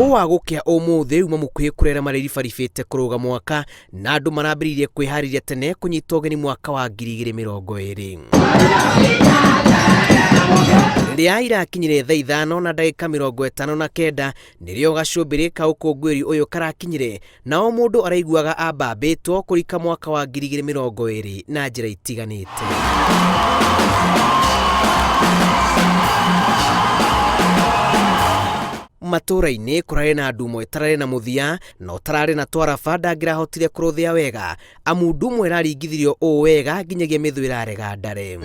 Mugo wa gukia umuthi uma mukuhi kurera mariribaribite kuruga mwaka na andu marambiririe kwihariria tene kunyita ugeni mwaka wa 2020. Riria irakinyire thaa 5 na ndagika 59 nirio gacumbiri ka ukungwiri uyu karakinyire na o mundu araiguaga ambambitwo kurika mwaka wa 2020 na njira itiganite. Matura-ini kurare na andu mwetarare na muthia no tarare na twaraba ndangirahotire kuruthia wega amu ndu mwe raringithirio o wega nginyagia mithu irarega ndare.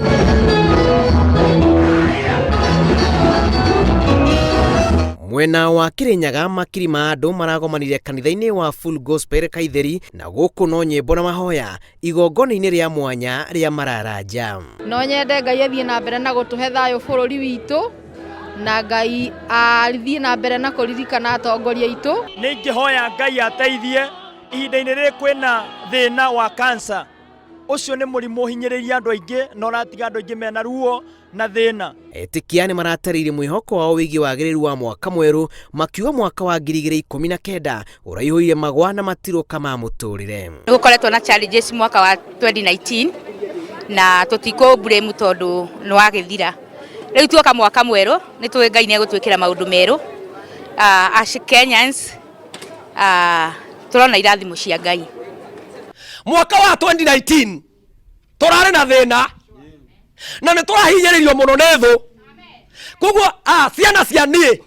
Mwena wa Kirinyaga makiri ma andu maragomanire kanitha-ini wa Full Gospel Kaitheri na guku no nyimbo na mahoya igongona-ini ria mwanya ria mararanja. No nyende Ngai athie na mbere na gutuhe thayo bururi witu na Ngai athie na mbere na kuririkana atongoria itu. Ningihoya Ngai ateithie ihinda-ini riri kwina thina wa cancer. Ucio ni murimu hinyiriria andu aingi no ratiga andu aingi mena ruo na thina. Etikia ni maratarire mwihoko wao wigi wagiriru wa mwaka mweru makiuga mwaka wa 2019 uraihuire magwa na matiroka ma muturire. Gukoretwo na challenges mwaka wa 2019 na tutiko blame tondu ni wagithira. Riu tuoka mwaka mweru ni tuwe Ngai ni gutwikira maundu meru. As Kenyans turona irathimo cia Ngai. Mwaka wa 2019 turare na thina na ni turahinyiririo muno nethu koguo ciana cianie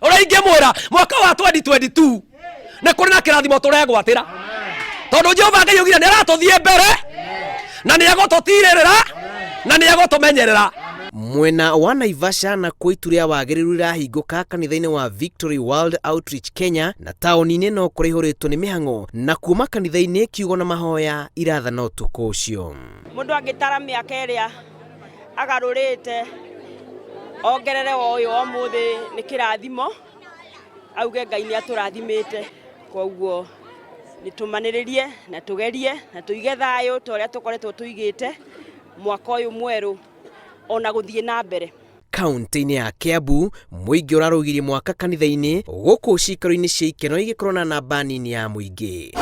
urainge mwira mwaka wa 2022 ni kuri na kirathimo turegwatira tondu Jehova Ngai ugira ni aratuthie mbere na ni agotutirira na ni agotumenyerera. Mwena wa Naivasha na kwitu ria wagiriru irahinguka kanitha-ini wa Victory World Outreach Kenya na taoni-ini no kurihuritwo ni mihango na kuma kanitha-ini kiugo na mahoya irathana utuku ucio. Mundu angitara miaka iria agarurite ongerere uyu omuthi ni kirathimo auge Ngai ni aturathimite koguo nitumaniririe na tugerie na tuige thayo toria tukoretwo tuigite mwaka uyu mweru ona guthie na mbere. Kaunti-ini ya Kiambu muingi urarugirie mwaka kanitha-ini guku cikaro-ini cia ikeno igikorwo na namba nini ya muingi.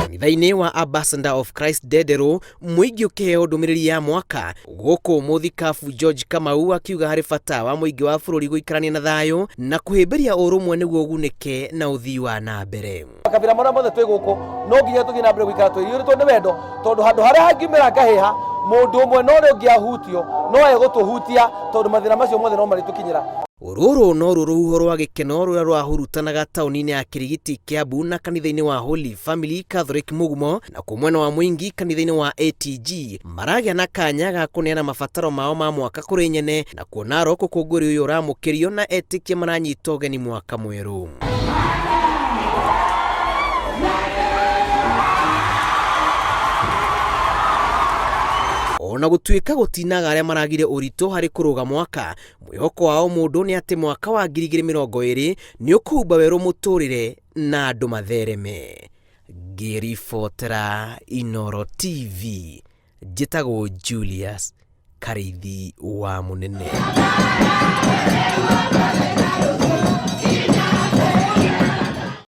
Kanitha-ini wa Ambassador of Christ Dedero muingi ukiheo ndumiriri ya mwaka guku muthikabu George Kamau akiuga hari bata wa muingi wa bururi guikarania na thayo na kuhimbiria urumwe niguo gunike na uthii wa na mbere. Kabira mara mothe twi guku no nginya tuthie na mbere guikara twiyuritwo ni wendo tondu handu haria hangimira ngahiha mundu umwe no ri ungiahutio no egutuhutia tondu mathina macio mothe no maritukinyira. Ururu no ruruho rwa gikeno ruria rwahurutanaga tauni-ini ya Kirigiti Kiambu na kanitha-ini wa Holy Family Catholic Mugumo na kumwena wa muingi kanitha-ini wa ATG maragia na kanya ga kuneana mabataro mao ma mwaka kuri nyene na kuona ro kukunguri uyu uramukirio na etikia maranyita ugeni mwaka mweru. Ona gutuika gutinaga aria maragire urito hari kuruga mwaka mwihoko wao mundu ni ati mwaka wa 2020 ni ukuumba weru muturire na andu mathereme. Ngiribotera Inooro TV njitagwo Julius Karithi wa Munene.